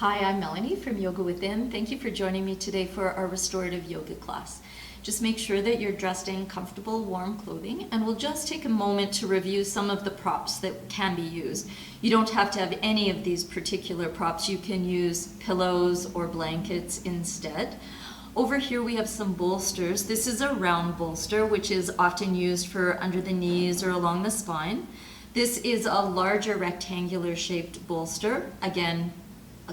Hi, I'm Melanie from Yoga Within. Thank you for joining me today for our restorative yoga class. Just make sure that you're dressed in comfortable, warm clothing, and we'll just take a moment to review some of the props that can be used. You don't have to have any of these particular props. You can use pillows or blankets instead. Over here we have some bolsters. This is a round bolster, which is often used for under the knees or along the spine. This is a larger rectangular shaped bolster. Again,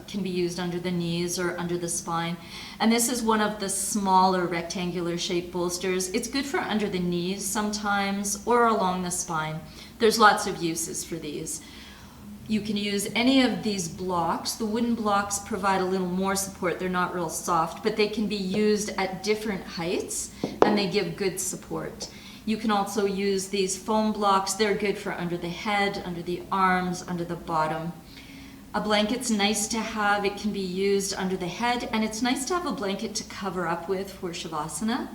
can be used under the knees or under the spine. And this is one of the smaller rectangular shaped bolsters. It's good for under the knees sometimes or along the spine. There's lots of uses for these. You can use any of these blocks. The wooden blocks provide a little more support. They're not real soft, but they can be used at different heights and they give good support. You can also use these foam blocks. They're good for under the head, under the arms, under the bottom. A blanket's nice to have. It can be used under the head, and it's nice to have a blanket to cover up with for Shavasana.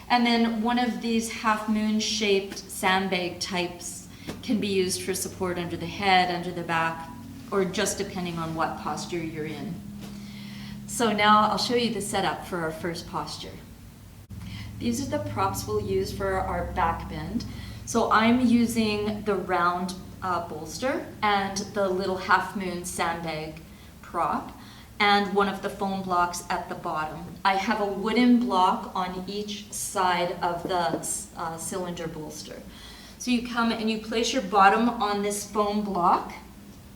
And then one of these half-moon shaped sandbag types can be used for support under the head, under the back, or just depending on what posture you're in. So now I'll show you the setup for our first posture. These are the props we'll use for our back bend. So I'm using the round bolster and the little half moon sandbag prop and one of the foam blocks at the bottom. I have a wooden block on each side of the cylinder bolster. So you come and you place your bottom on this foam block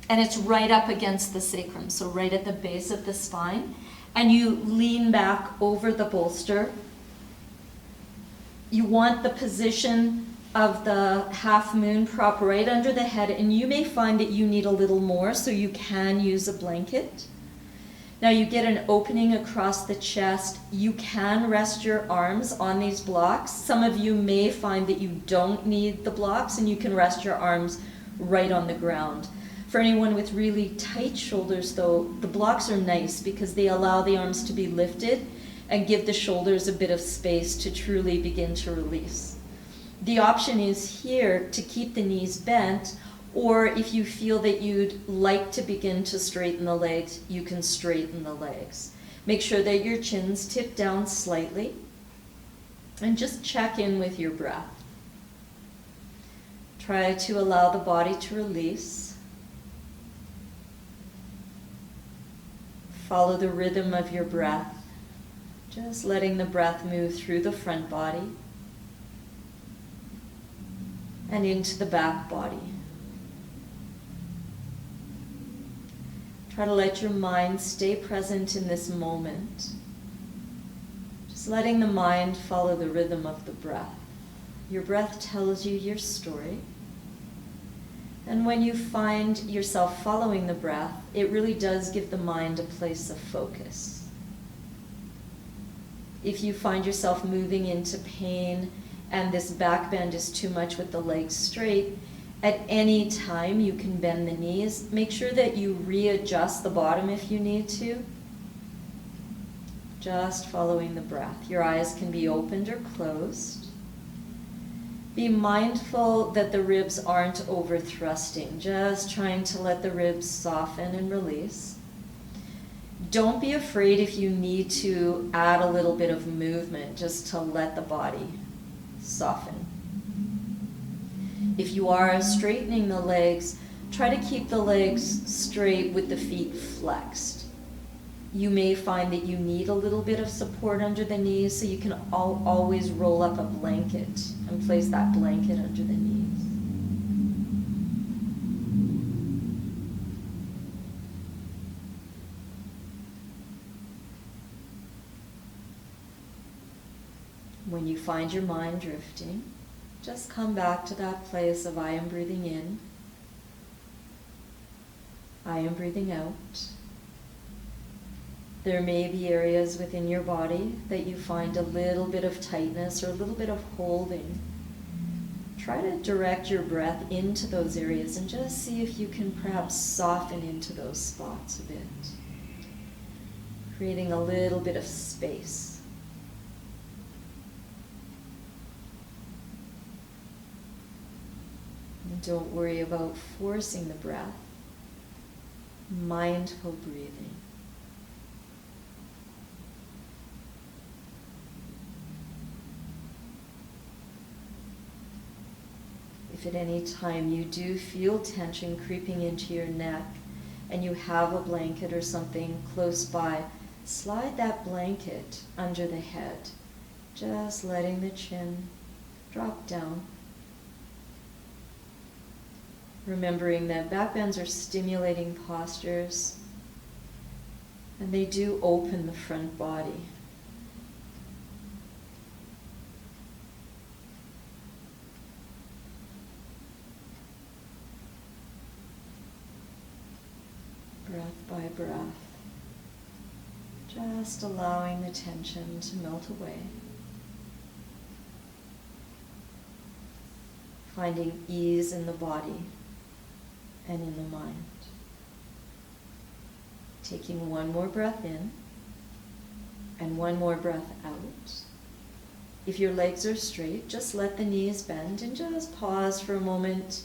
and it's right up against the sacrum, so right at the base of the spine, and you lean back over the bolster. You want the position of the half moon prop right under the head, and you may find that you need a little more, so you can use a blanket. Now you get an opening across the chest. You can rest your arms on these blocks. Some of you may find that you don't need the blocks and you can rest your arms right on the ground. For anyone with really tight shoulders though, the blocks are nice because they allow the arms to be lifted and give the shoulders a bit of space to truly begin to release. The option is here to keep the knees bent, or if you feel that you'd like to begin to straighten the legs, you can straighten the legs. Make sure that your chin's tipped down slightly, and just check in with your breath. Try to allow the body to release. Follow the rhythm of your breath, just letting the breath move through the front body and into the back body. Try to let your mind stay present in this moment. Just letting the mind follow the rhythm of the breath. Your breath tells you your story. And when you find yourself following the breath, it really does give the mind a place of focus. If you find yourself moving into pain and this back bend is too much with the legs straight, at any time you can bend the knees. Make sure that you readjust the bottom if you need to. Just following the breath. Your eyes can be opened or closed. Be mindful that the ribs aren't over thrusting, just trying to let the ribs soften and release. Don't be afraid if you need to add a little bit of movement just to let the body soften. If you are straightening the legs, try to keep the legs straight with the feet flexed. You may find that you need a little bit of support under the knees, so you can always roll up a blanket and place that blanket under the knees. When you find your mind drifting, just come back to that place of I am breathing in, I am breathing out. There may be areas within your body that you find a little bit of tightness or a little bit of holding. Try to direct your breath into those areas and just see if you can perhaps soften into those spots a bit, creating a little bit of space. And don't worry about forcing the breath. Mindful breathing. If at any time you do feel tension creeping into your neck and you have a blanket or something close by, slide that blanket under the head, just letting the chin drop down. Remembering that back bends are stimulating postures, and they do open the front body. Breath by breath, just allowing the tension to melt away. Finding ease in the body and in the mind. Taking one more breath in and one more breath out. If your legs are straight, just let the knees bend and just pause for a moment.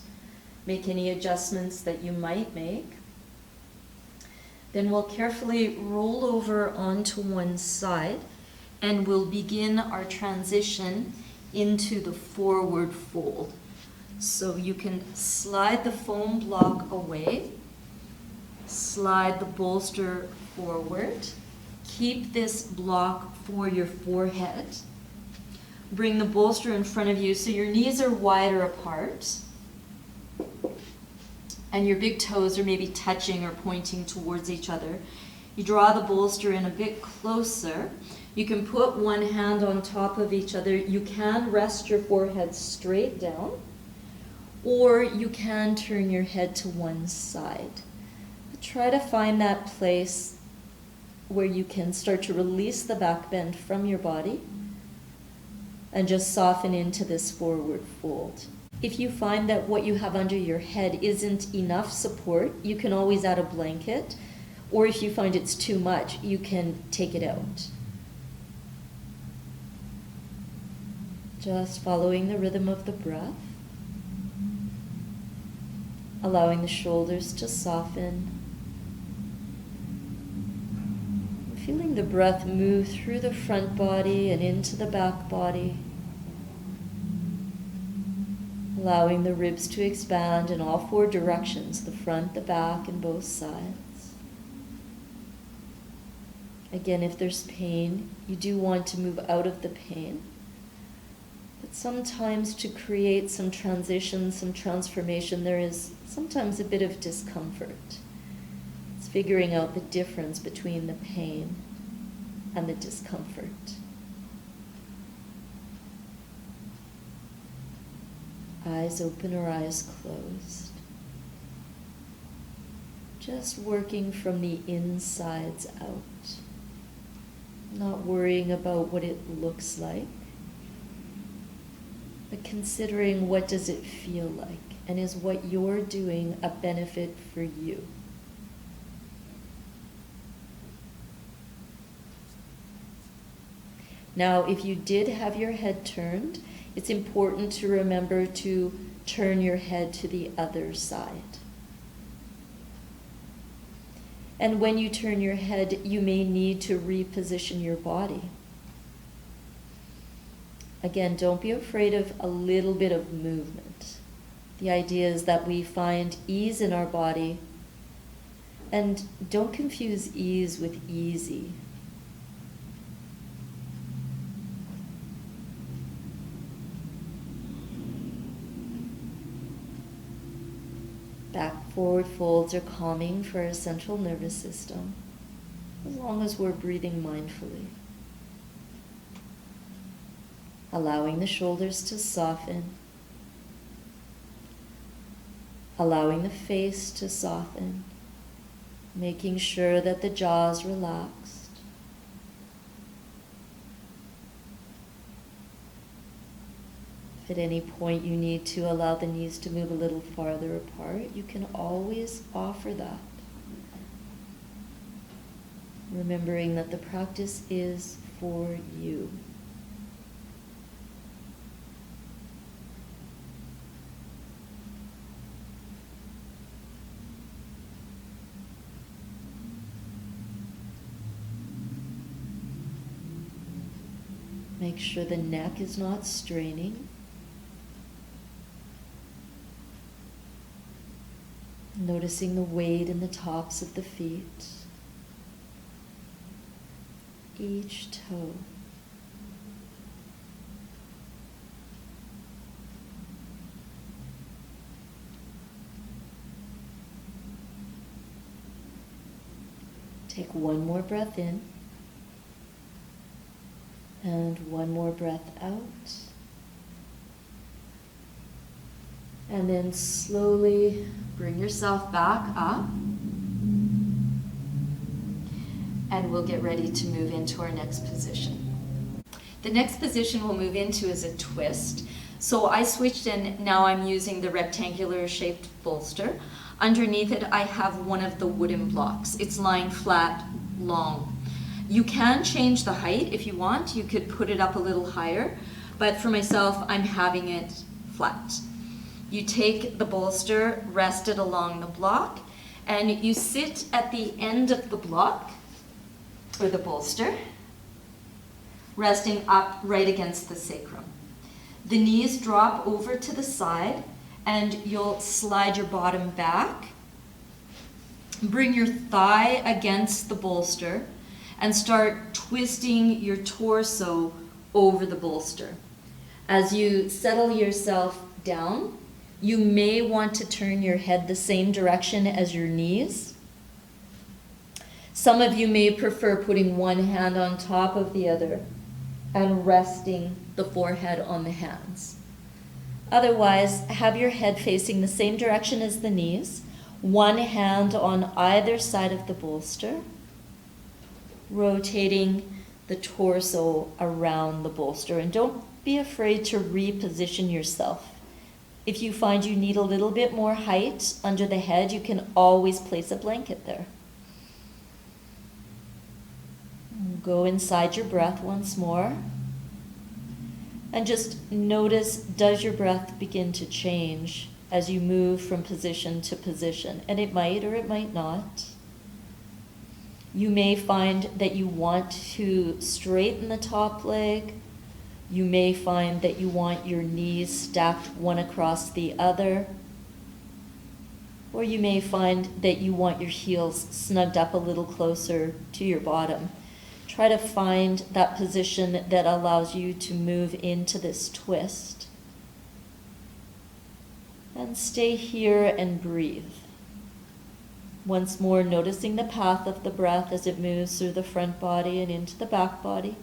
Make any adjustments that you might make. Then we'll carefully roll over onto one side and we'll begin our transition into the forward fold. So you can slide the foam block away, slide the bolster forward, keep this block for your forehead, bring the bolster in front of you so your knees are wider apart and your big toes are maybe touching or pointing towards each other. You draw the bolster in a bit closer. You can put one hand on top of each other. You can rest your forehead straight down, or you can turn your head to one side. But try to find that place where you can start to release the back bend from your body and just soften into this forward fold. If you find that what you have under your head isn't enough support, you can always add a blanket, or if you find it's too much, you can take it out. Just following the rhythm of the breath. Allowing the shoulders to soften. Feeling the breath move through the front body and into the back body. Allowing the ribs to expand in all four directions, the front, the back, and both sides. Again, if there's pain, you do want to move out of the pain. But sometimes to create some transition, some transformation, there is sometimes a bit of discomfort. It's figuring out the difference between the pain and the discomfort. Eyes open or eyes closed. Just working from the insides out. Not worrying about what it looks like, but considering what does it feel like, and is what you're doing a benefit for you. Now, if you did have your head turned, it's important to remember to turn your head to the other side. And when you turn your head, you may need to reposition your body. Again, don't be afraid of a little bit of movement. The idea is that we find ease in our body, and don't confuse ease with easy. Back forward folds are calming for our central nervous system, as long as we're breathing mindfully. Allowing the shoulders to soften, allowing the face to soften, making sure that the jaw is relaxed. If at any point you need to allow the knees to move a little farther apart, you can always offer that. Remembering that the practice is for you. Make sure the neck is not straining. Noticing the weight in the tops of the feet, each toe. Take one more breath in and one more breath out. And then slowly bring yourself back up. And we'll get ready to move into our next position. The next position we'll move into is a twist. So I switched and now I'm using the rectangular shaped bolster. Underneath it I have one of the wooden blocks. It's lying flat, long. You can change the height if you want. You could put it up a little higher, but for myself I'm having it flat. You take the bolster, rest it along the block, and you sit at the end of the block, or the bolster, resting up right against the sacrum. The knees drop over to the side, and you'll slide your bottom back. Bring your thigh against the bolster, and start twisting your torso over the bolster. As you settle yourself down, you may want to turn your head the same direction as your knees. Some of you may prefer putting one hand on top of the other and resting the forehead on the hands. Otherwise, have your head facing the same direction as the knees, one hand on either side of the bolster, rotating the torso around the bolster. And don't be afraid to reposition yourself. If you find you need a little bit more height under the head, you can always place a blanket there. Go inside your breath once more. And just notice, does your breath begin to change as you move from position to position? And it might or it might not. You may find that you want to straighten the top leg. You may find that you want your knees stacked one across the other. Or you may find that you want your heels snugged up a little closer to your bottom. Try to find that position that allows you to move into this twist. And stay here and breathe. Once more, noticing the path of the breath as it moves through the front body and into the back body.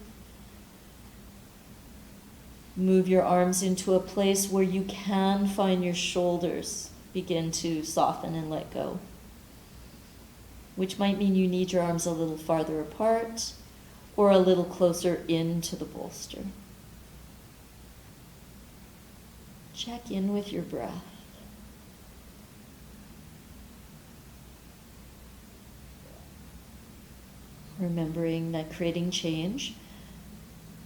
Move your arms into a place where you can find your shoulders begin to soften and let go, which might mean you need your arms a little farther apart or a little closer into the bolster. Check in with your breath. Remembering that creating change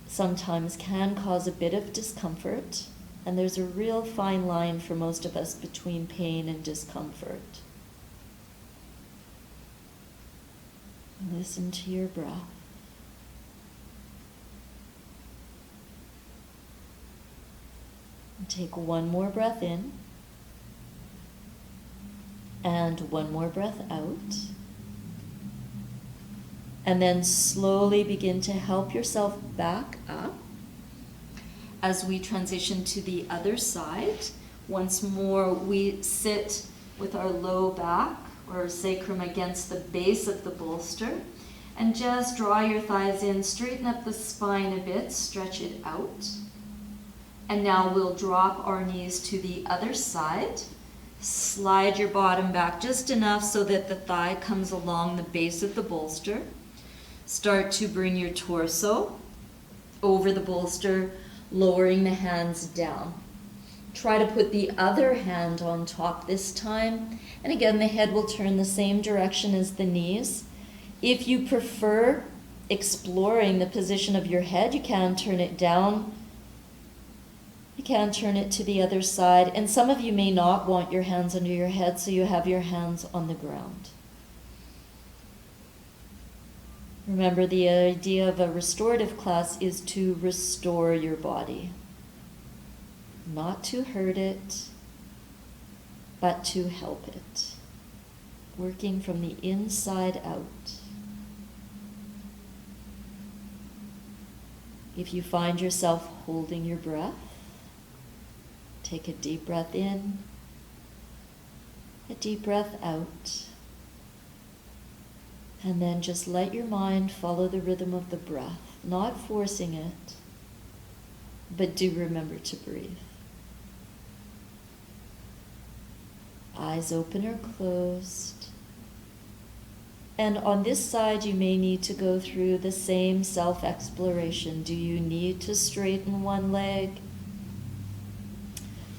sometimes can cause a bit of discomfort, and there's a real fine line for most of us between pain and discomfort. Listen to your breath. Take one more breath in and one more breath out. And then slowly begin to help yourself back up as we transition to the other side. Once more, we sit with our low back or sacrum against the base of the bolster, and just draw your thighs in, straighten up the spine a bit, stretch it out. And now we'll drop our knees to the other side. Slide your bottom back just enough so that the thigh comes along the base of the bolster. Start to bring your torso over the bolster, lowering the hands down. Try to put the other hand on top this time. And again, the head will turn the same direction as the knees. If you prefer exploring the position of your head, you can turn it down. You can turn it to the other side. And some of you may not want your hands under your head, so you have your hands on the ground. Remember, the idea of a restorative class is to restore your body. Not to hurt it, but to help it. working from the inside out. If you find yourself holding your breath, take a deep breath in, a deep breath out, and then just let your mind follow the rhythm of the breath, not forcing it, but do remember to breathe. Eyes open or closed. And on this side, you may need to go through the same self-exploration. Do you need to straighten one leg?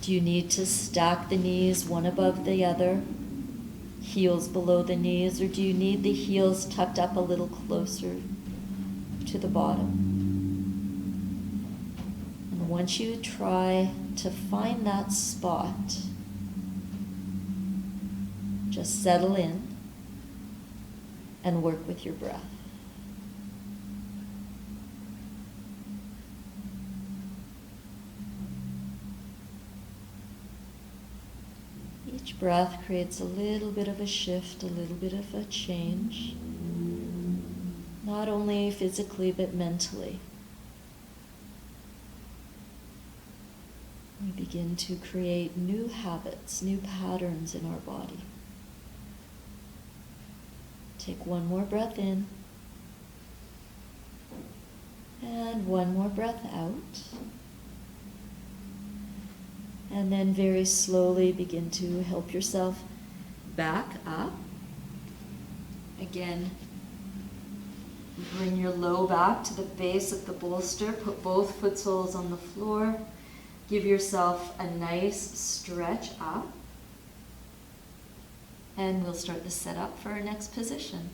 Do you need to stack the knees one above the other, heels below the knees, or do you need the heels tucked up a little closer to the bottom? And once you try to find that spot, just settle in and work with your breath. Each breath creates a little bit of a shift, a little bit of a change, not only physically but mentally. We begin to create new habits, new patterns in our body. Take one more breath in, and one more breath out. And then very slowly begin to help yourself back up. Again, bring your low back to the base of the bolster. Put both foot soles on the floor. Give yourself a nice stretch up. And we'll start the setup for our next position.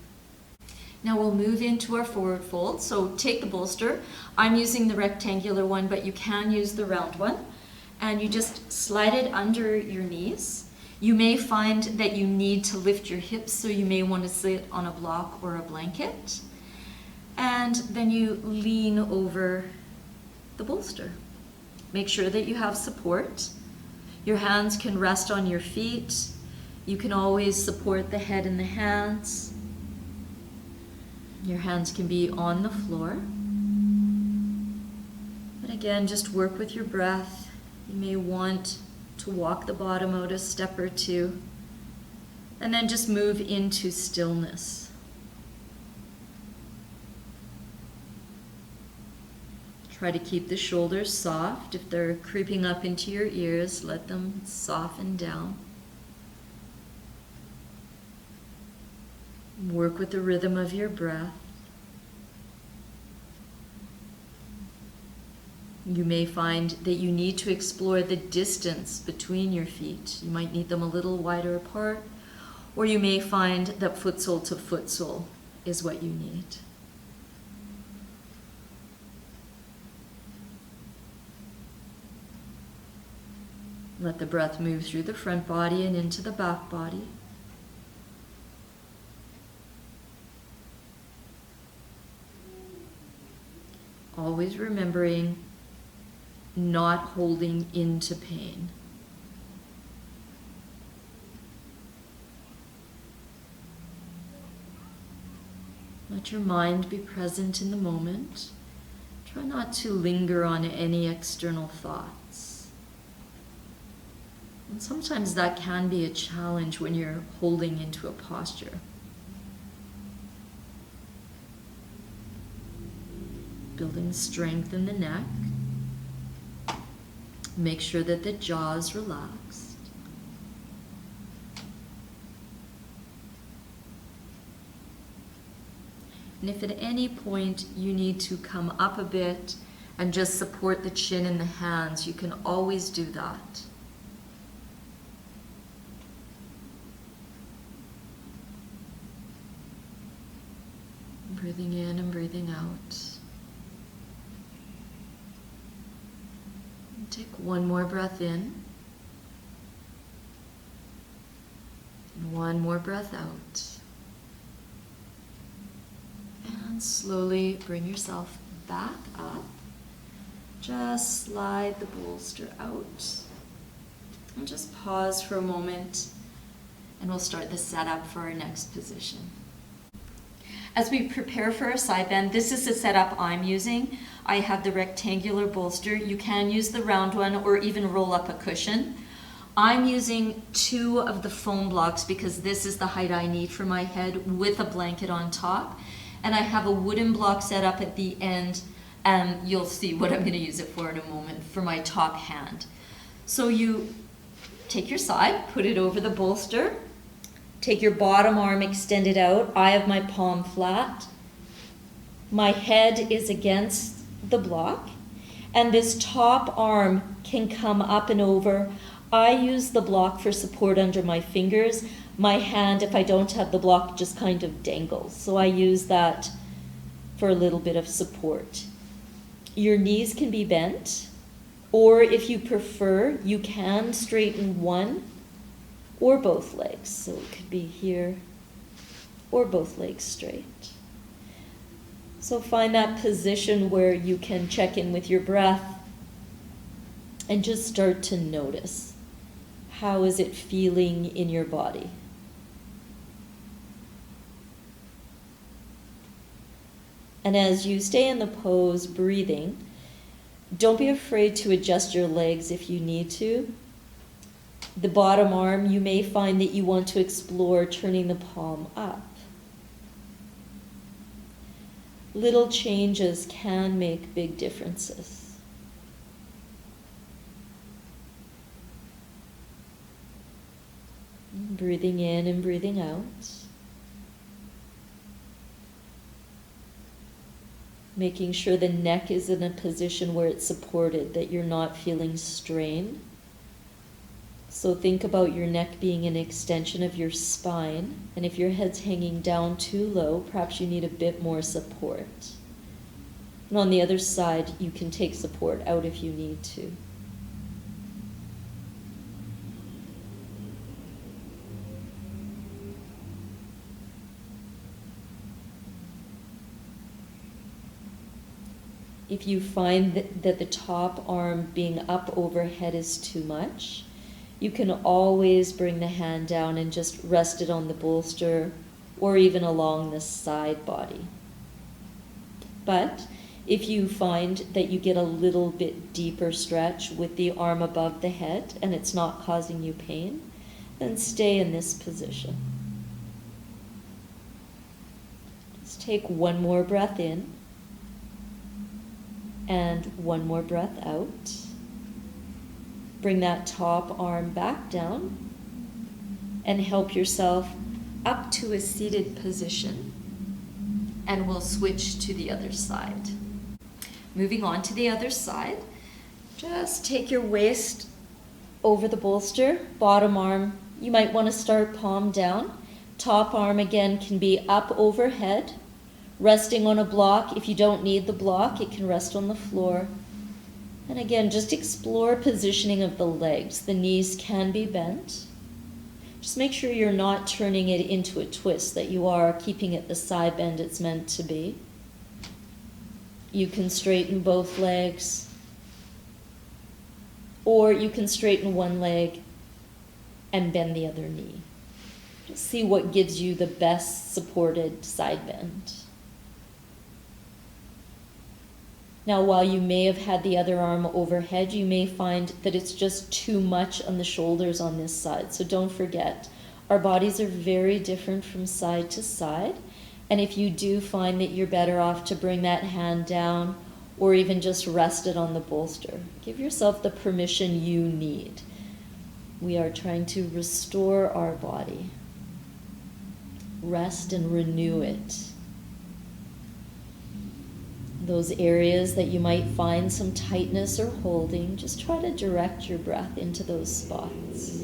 Now we'll move into our forward fold. So take the bolster. I'm using the rectangular one, but you can use the round one. And you just slide it under your knees. You may find that you need to lift your hips, so you may want to sit on a block or a blanket. And then you lean over the bolster. Make sure that you have support. Your hands can rest on your feet. You can always support the head and the hands. Your hands can be on the floor. But again, just work with your breath. You may want to walk the bottom out a step or two, and then just move into stillness. Try to keep the shoulders soft. If they're creeping up into your ears, let them soften down. Work with the rhythm of your breath. You may find that you need to explore the distance between your feet. You might need them a little wider apart, or you may find that foot sole to foot sole is what you need. Let the breath move through the front body and into the back body. Always remembering not holding into pain. Let your mind be present in the moment. Try not to linger on any external thoughts. And sometimes that can be a challenge when you're holding into a posture. Building strength in the neck. Make sure that the jaw is relaxed. And if at any point you need to come up a bit and just support the chin and the hands, you can always do that. Breathing in and breathing out. Take one more breath in, and one more breath out. And slowly bring yourself back up. Just slide the bolster out. And just pause for a moment And we'll start the setup for our next position. As we prepare for our side bend, this is the setup I'm using. I have the rectangular bolster. You can use the round one or even roll up a cushion. I'm using 2 of the foam blocks because this is the height I need for my head with a blanket on top. And I have a wooden block set up at the end, and you'll see what I'm going to use it for in a moment for my top hand. So you take your side, put it over the bolster, take your bottom arm extended out. I have my palm flat. My head is against the block, and this top arm can come up and over. I use the block for support under my fingers. My hand, if I don't have the block, just kind of dangles. So I use that for a little bit of support. Your knees can be bent, or if you prefer, you can straighten one or both legs. So it could be here or both legs straight. So find that position where you can check in with your breath and just start to notice. How is it feeling in your body? And as you stay in the pose, breathing, don't be afraid to adjust your legs if you need to. The bottom arm, you may find that you want to explore turning the palm up. Little changes can make big differences. Breathing in and breathing out. Making sure the neck is in a position where it's supported, that you're not feeling strain. So think about your neck being an extension of your spine, and if your head's hanging down too low, perhaps you need a bit more support. And on the other side, you can take support out if you need to. If you find that the top arm being up overhead is too much, you can always bring the hand down and just rest it on the bolster or even along the side body. But if you find that you get a little bit deeper stretch with the arm above the head and it's not causing you pain, then stay in this position. Just take one more breath in and one more breath out. Bring that top arm back down and help yourself up to a seated position. And we'll switch to the other side. Moving on to the other side, just take your waist over the bolster, bottom arm, you might want to start palm down. Top arm again can be up overhead, resting on a block. If you don't need the block, it can rest on the floor. And again, just explore positioning of the legs. The knees can be bent. Just make sure you're not turning it into a twist, that you are keeping it the side bend it's meant to be. You can straighten both legs, or you can straighten one leg and bend the other knee. Just see what gives you the best supported side bend. Now, while you may have had the other arm overhead, you may find that it's just too much on the shoulders on this side. So don't forget, our bodies are very different from side to side. And if you do find that you're better off to bring that hand down or even just rest it on the bolster, give yourself the permission you need. We are trying to restore our body, rest and renew it. Those areas that you might find some tightness or holding, just try to direct your breath into those spots.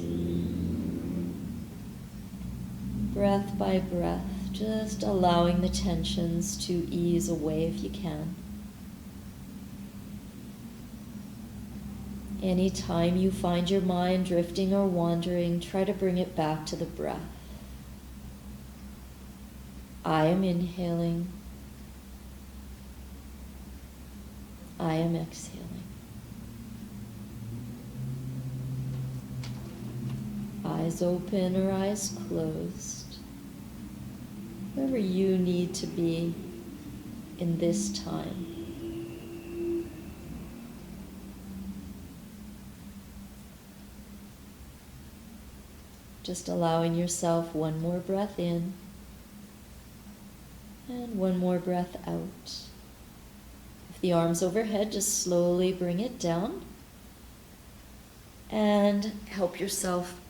Breath by breath, just allowing the tensions to ease away if you can. Anytime you find your mind drifting or wandering, try to bring it back to the breath. I am inhaling. I am exhaling. I Eyes open or eyes closed. Wherever you need to be in this time. Just allowing yourself one more breath in and one more breath out. If the arm's overhead, just slowly bring it down and help yourself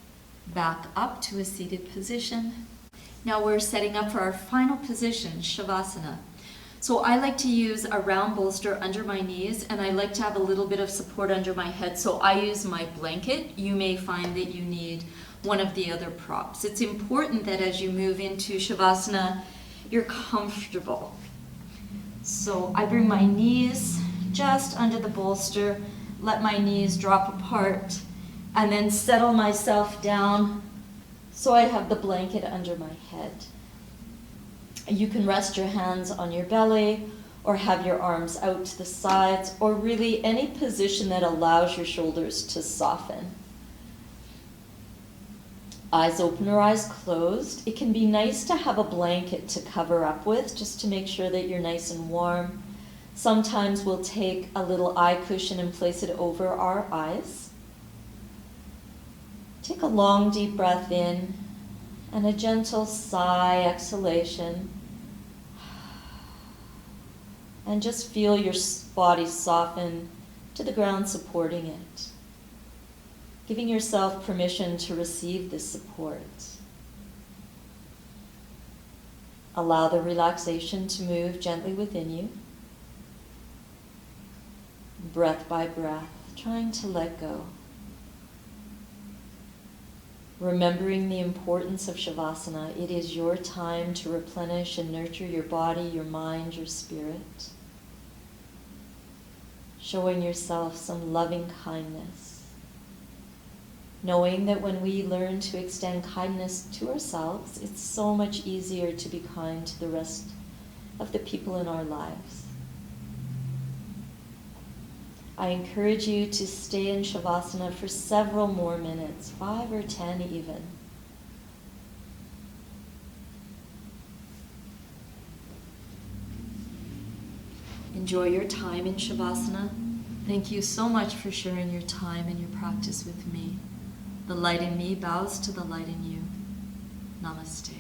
back up to a seated position. Now we're setting up for our final position, Shavasana. So I like to use a round bolster under my knees, and I like to have a little bit of support under my head. So I use my blanket. You may find that you need one of the other props. It's important that as you move into Shavasana, you're comfortable. So I bring my knees just under the bolster, let my knees drop apart, and then settle myself down so I have the blanket under my head. You can rest your hands on your belly or have your arms out to the sides, or really any position that allows your shoulders to soften. Eyes open or eyes closed. It can be nice to have a blanket to cover up with, just to make sure that you're nice and warm. Sometimes we'll take a little eye cushion and place it over our eyes. Take a long, deep breath in and a gentle sigh, exhalation. And just feel your body soften to the ground, supporting it. Giving yourself permission to receive this support. Allow the relaxation to move gently within you. Breath by breath, trying to let go. Remembering the importance of Shavasana, it is your time to replenish and nurture your body, your mind, your spirit. Showing yourself some loving kindness. Knowing that when we learn to extend kindness to ourselves, it's so much easier to be kind to the rest of the people in our lives. I encourage you to stay in Shavasana for several more minutes, 5 or 10 even. Enjoy your time in Shavasana. Thank you so much for sharing your time and your practice with me. The light in me bows to the light in you. Namaste.